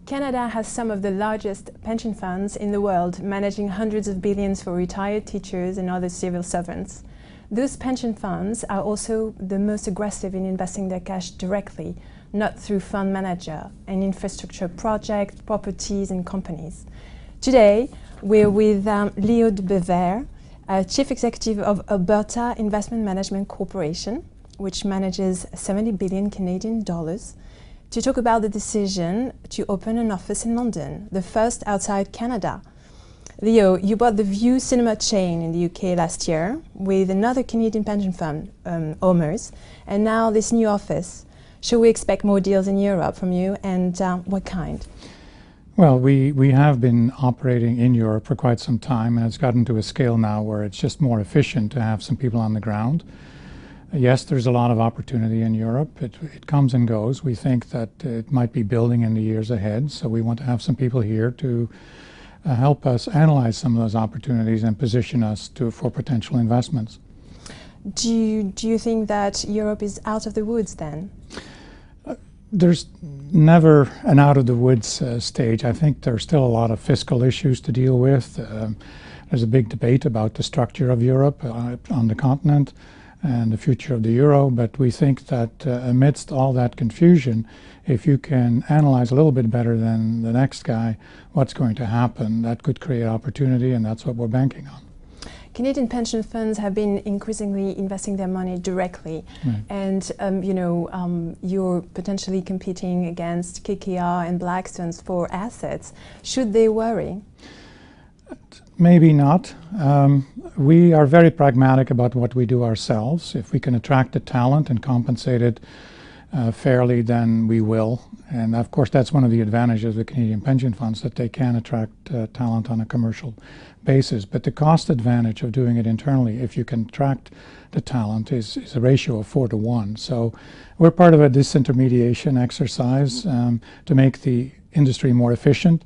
Canada has some of the largest pension funds in the world, managing hundreds of billions for retired teachers and other civil servants. Those pension funds are also the most aggressive in investing their cash directly, not through fund manager, and infrastructure projects, properties and companies. Today, we're with Leo De Bever, Chief Executive of Alberta Investment Management Corporation, which manages 70 billion Canadian dollars, to talk about the decision to open an office in London, the first outside Canada. Leo, you bought the View cinema chain in the UK last year with another Canadian pension fund, OMERS, and now this new office. Should we expect more deals in Europe from you, and what kind? Well, we have been operating in Europe for quite some time, and it's gotten to a scale now where it's just more efficient to have some people on the ground. Yes, there's a lot of opportunity in Europe. It comes and goes. We think that it might be building in the years ahead, so we want to have some people here to help us analyze some of those opportunities and position us for potential investments. Do you think that Europe is out of the woods then? There's never an out-of-the-woods stage. I think there's still a lot of fiscal issues to deal with. There's a big debate about the structure of Europe on the continent and the future of the euro, but we think that amidst all that confusion, if you can analyze a little bit better than the next guy what's going to happen, that could create opportunity, and that's what we're banking on. Canadian pension funds have been increasingly investing their money directly, right. And you're potentially competing against KKR and Blackstone's for assets. Should they worry? Maybe not. We are very pragmatic about what we do ourselves. If we can attract the talent and compensate it fairly, then we will. And of course, that's one of the advantages of the Canadian pension funds, that they can attract talent on a commercial basis. But the cost advantage of doing it internally, if you can attract the talent, is a ratio of 4 to 1. So we're part of a disintermediation exercise to make the industry more efficient.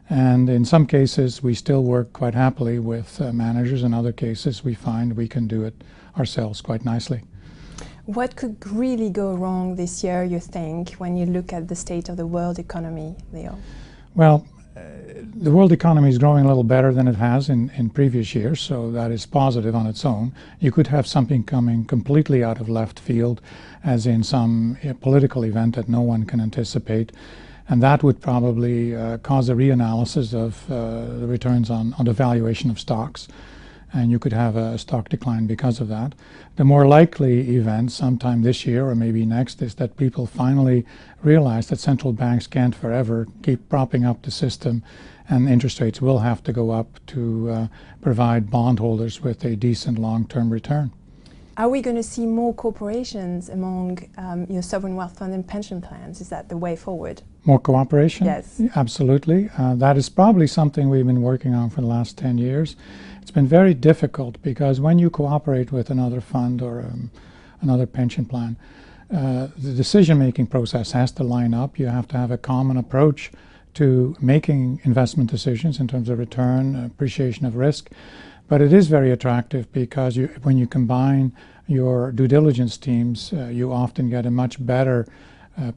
And in some cases, we still work quite happily with managers. In other cases, we find we can do it ourselves quite nicely. What could really go wrong this year, you think, when you look at the state of the world economy, Leo? Well, the world economy is growing a little better than it has in previous years, so that is positive on its own. You could have something coming completely out of left field, as in some political event that no one can anticipate. And that would probably cause a reanalysis of the returns on the valuation of stocks. And you could have a stock decline because of that. The more likely event sometime this year or maybe next is that people finally realize that central banks can't forever keep propping up the system, and interest rates will have to go up to provide bondholders with a decent long-term return. Are we going to see more corporations among sovereign wealth funds and pension plans? Is that the way forward? More cooperation? Yes. Absolutely. That is probably something we've been working on for the last 10 years. It's been very difficult because when you cooperate with another fund or another pension plan, the decision-making process has to line up. You have to have a common approach to making investment decisions in terms of return, appreciation of risk. But it is very attractive because when you combine your due diligence teams, you often get a much better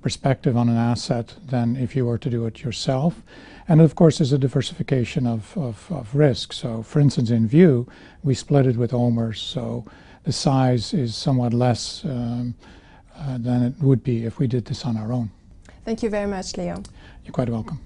perspective on an asset than if you were to do it yourself. And of course, there's a diversification of risk. So for instance, in View, we split it with OMERS, so the size is somewhat less than it would be if we did this on our own. Thank you very much, Leo. You're quite welcome.